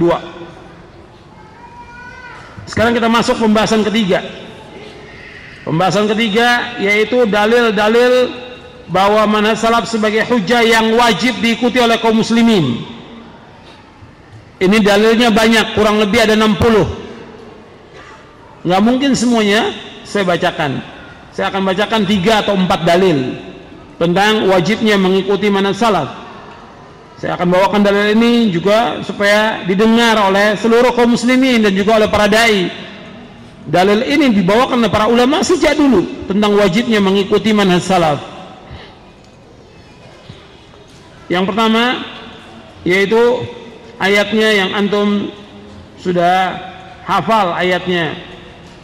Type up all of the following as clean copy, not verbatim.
2. Sekarang kita masuk pembahasan ketiga. Pembahasan ketiga yaitu dalil-dalil bahwa manhaj salaf sebagai hujjah yang wajib diikuti oleh kaum muslimin. Ini dalilnya banyak, kurang lebih ada 60. Nggak mungkin semuanya saya bacakan. Saya akan bacakan 3 atau 4 dalil tentang wajibnya mengikuti manhaj salaf. Saya akan bawakan dalil ini juga supaya didengar oleh seluruh kaum muslimin dan juga oleh para dai. Dalil ini dibawakan oleh para ulama sejak dulu tentang wajibnya mengikuti manhaj salaf. Yang pertama yaitu ayatnya yang antum sudah hafal ayatnya,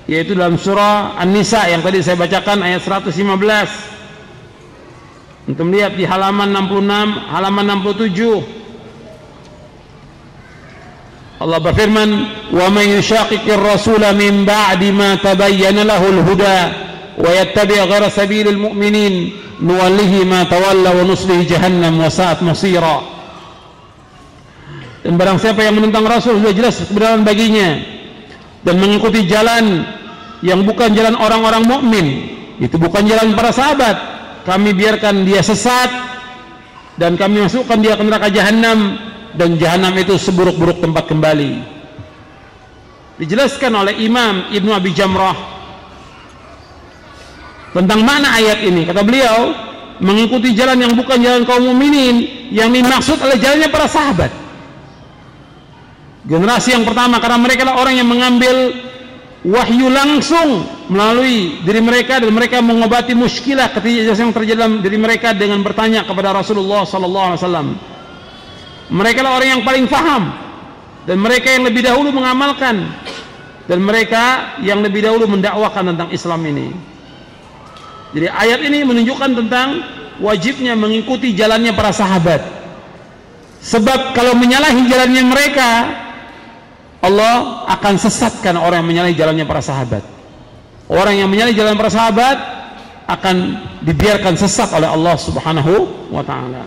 yaitu dalam surah An-Nisa yang tadi saya bacakan ayat 115. Antum lihat di halaman 66, halaman 67. Allah berfirman, "Wa may yushaqiqir rasula min ba'di ma tabayyana lahul huda wa yattabi' ghayra sabilil mu'minin nuwallihi ma tawalla wa nuslihi jahannam wa sa'at masira." Dan barang siapa yang menentang Rasul sudah jelas kebenaran baginya dan mengikuti jalan yang bukan jalan orang-orang mukmin, itu bukan jalan para sahabat, kami biarkan dia sesat dan kami masukkan dia ke neraka jahanam, dan jahanam itu seburuk-buruk tempat kembali. Dijelaskan oleh Imam Ibnu Abi Jamrah tentang mana ayat ini. Kata beliau, mengikuti jalan yang bukan jalan kaum mukminin, yang dimaksud adalah jalannya para sahabat, generasi yang pertama, karena mereka adalah orang yang mengambil wahyu langsung melalui diri mereka, dan mereka mengobati muskilah ketika yang terjadi dalam diri mereka dengan bertanya kepada Rasulullah SAW. Mereka adalah orang yang paling faham, dan mereka yang lebih dahulu mengamalkan, dan mereka yang lebih dahulu mendakwakan tentang Islam ini. Jadi ayat ini menunjukkan tentang wajibnya mengikuti jalannya para sahabat, sebab kalau menyalahi jalannya mereka, Allah akan sesatkan orang yang menyalahi jalannya para sahabat. Orang yang menyalahi jalan para sahabat akan dibiarkan sesat oleh Allah Subhanahu wa ta'ala.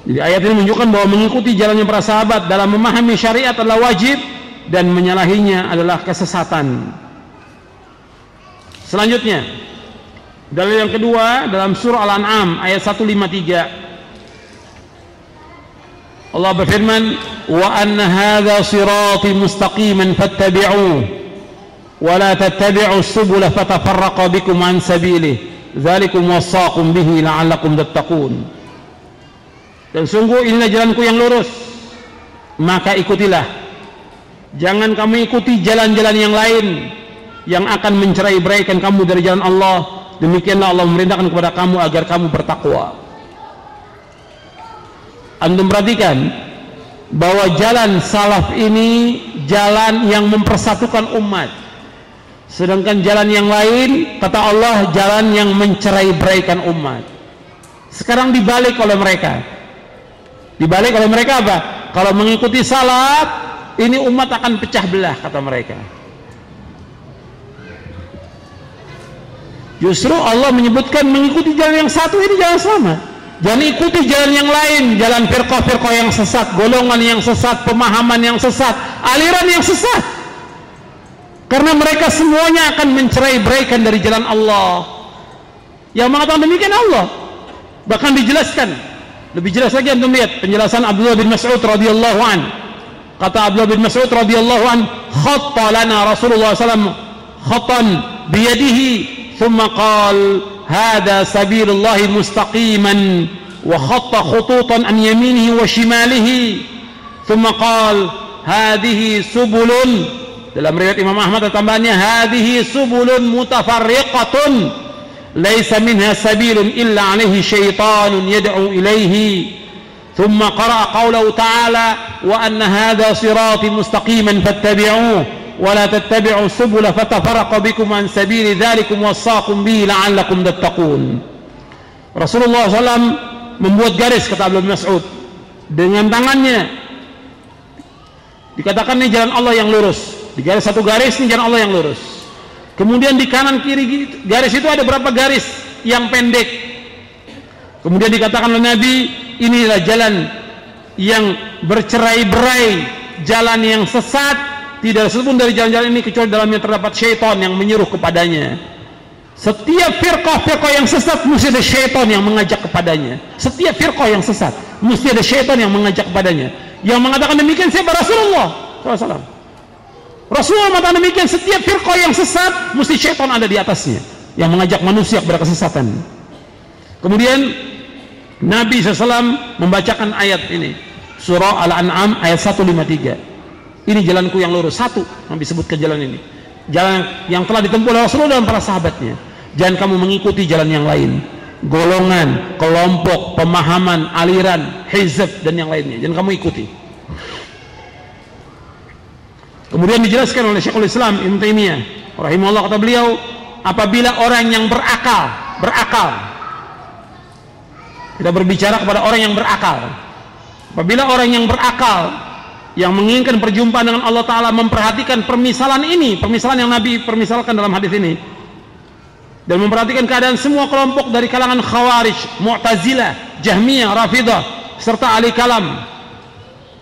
Jadi ayat ini menunjukkan bahwa mengikuti jalannya para sahabat dalam memahami syariat adalah wajib, dan menyalahinya adalah kesesatan. Selanjutnya, dalil yang kedua dalam surah Al-An'am ayat 153. Allah berfirman, "Wa anna hadza sirati mustaqiman fattabi'uhu wa la tattabi'us subula fatafarraqa bikum an sabilihi dzalikum wassaqum bihi la'allakum tattaqun." Dan sungguh inilah jalanku yang lurus, maka ikutilah. Jangan kamu ikuti jalan-jalan yang lain yang akan mencerai-beraikan kamu dari jalan Allah. Demikianlah Allah memerintahkan kepada kamu agar kamu bertakwa. Antum perhatikan bahwa jalan salaf ini jalan yang mempersatukan umat, sedangkan jalan yang lain, kata Allah, jalan yang mencerai-beraikan umat. Sekarang dibalik oleh mereka. Dibalik oleh mereka apa? Kalau mengikuti salaf, ini umat akan pecah belah, kata mereka. Justru Allah menyebutkan mengikuti jalan yang satu ini jalan selamat. Jangan ikuti jalan yang lain, jalan firqah-firqah yang sesat, golongan yang sesat, pemahaman yang sesat, aliran yang sesat. Karena mereka semuanya akan mencerai-beraikan dari jalan Allah. Yang mengatakan demikian Allah. Bahkan dijelaskan lebih jelas lagi, antum lihat penjelasan Abdullah bin Mas'ud radhiyallahu an. Kata Abdullah bin Mas'ud radhiyallahu an, "Khatta lana Rasulullah SAW khattan biyadihi, thumma qala hada sabilullahi mustaqiman wa khatta khututan an yaminihi wa shimalihi, thumma qala hadhihi subulun." Dalam riwayat Imam Ahmad tambahannya, hadhihi subulun mutafarriqatun laisa minha sabilun illa alaihi syaitanun yad'u ilaihi. Thumma qara'a qawlahu ta'ala, wa anna hadha sirati mustaqiman fattabi'uhu wa la tattabi'u subula fatafarraqa bikum an sabili dzalikum wassaqum bihi la'allakum tattaqun. Rasulullah SAW membuat garis, kata Abdullah bin Mas'ud, dengan tangannya. Dikatakan ini jalan Allah yang lurus. Di garis satu garis ini jalan Allah yang lurus. Kemudian di kanan kiri garis itu ada berapa garis yang pendek. Kemudian dikatakan oleh Nabi, inilah jalan yang bercerai-berai, jalan yang sesat. Tidak ada satupun dari jalan-jalan ini kecuali dalamnya terdapat syaitan yang menyuruh kepadanya. Setiap firqah yang sesat mesti ada syaitan yang mengajak kepadanya. Setiap firqah yang sesat mesti ada syaitan yang mengajak kepadanya. Yang mengatakan demikian siapa? Rasulullah SAW. Rasulullah mengatakan demikian, setiap firqah yang sesat mesti syaitan ada di atasnya yang mengajak manusia kepada kesesatan. Kemudian Nabi SAW membacakan ayat ini, surah Al-An'am ayat 153. Ini jalanku yang lurus. Satu, Nabi sebutkan jalan ini, jalan yang telah ditempuh oleh Rasulullah dan para sahabatnya. Jangan kamu mengikuti jalan yang lain, golongan, kelompok, pemahaman, aliran, hizb dan yang lainnya. Jangan kamu ikuti. Kemudian dijelaskan oleh Syekhul Islam Ibnu Taimiyah rahimahullah, kata beliau, apabila orang yang berakal, kita berbicara kepada orang yang berakal, apabila orang yang berakal yang menginginkan perjumpaan dengan Allah Ta'ala memperhatikan permisalan ini, permisalan yang Nabi permisalkan dalam hadis ini, dan memperhatikan keadaan semua kelompok dari kalangan Khawarij, Mu'tazilah, Jahmiyah, Rafidah serta ahli kalam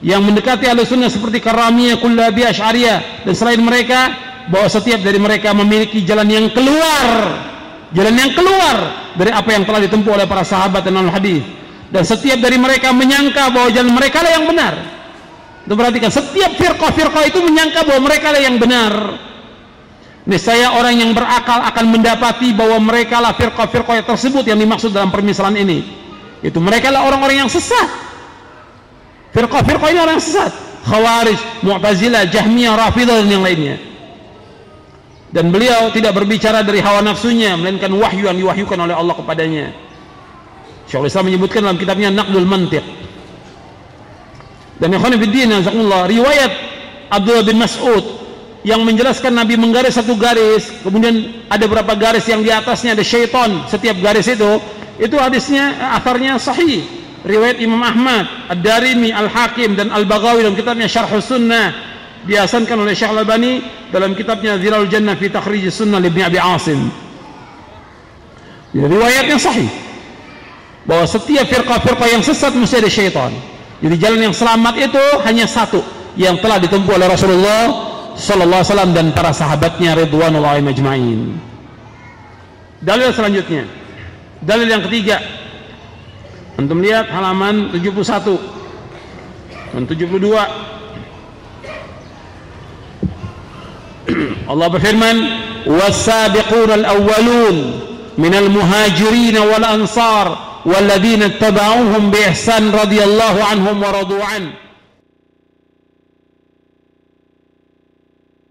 yang mendekati ahli sunnah seperti Karamiyah, Kullabiyah, Asy'ariyah dan selain mereka, bahwa setiap dari mereka memiliki jalan yang keluar dari apa yang telah ditempuh oleh para sahabat dan ahli hadis, dan setiap dari mereka menyangka bahwa jalan mereka lah yang benar. Perhatikan, setiap firqah itu menyangka bahwa mereka lah yang benar. Niscaya orang yang berakal akan mendapati bahwa mereka lah firqah tersebut yang dimaksud dalam permisalan ini. Itu mereka lah orang-orang yang sesat. Firqah ini orang yang sesat. Khawarij, Mu'tazilah, Jahmiyah, Rafidah dan yang lainnya. Dan beliau tidak berbicara dari hawa nafsunya, melainkan wahyu yang diwahyukan oleh Allah kepadanya. Syekhul Islam menyebutkan dalam kitabnya Naqdul Mantiq. Dan ikhwan fillah, jazakumullah, riwayat Abdullah bin Mas'ud yang menjelaskan Nabi menggaris satu garis, kemudian ada beberapa garis yang di atasnya ada syaitan setiap garis itu hadisnya, atharnya sahih. Riwayat Imam Ahmad, Ad-Darimi, Al-Hakim dan Al-Baghawi dalam kitabnya Syarh Sunnah, dihasankan oleh Syekh Al-Albani dalam kitabnya Zilalul Jannah fi Takhrij Sunnah Ibnu Abi Asim. Riwayatnya sahih bahwa setiap firqah yang sesat mesti ada syaitan. Jadi jalan yang selamat itu hanya satu, yang telah ditempuh oleh Rasulullah sallallahu alaihi wasallam dan para sahabatnya ridwanullahi majma'in. Dalil selanjutnya, dalil yang ketiga, antum lihat halaman 71 dan 72. Allah berfirman, was-sabiquna al-awwalun minal muhajirin wal ansar والذين اتبعوهم بإحسان رضي الله عنهم ورضوا عنه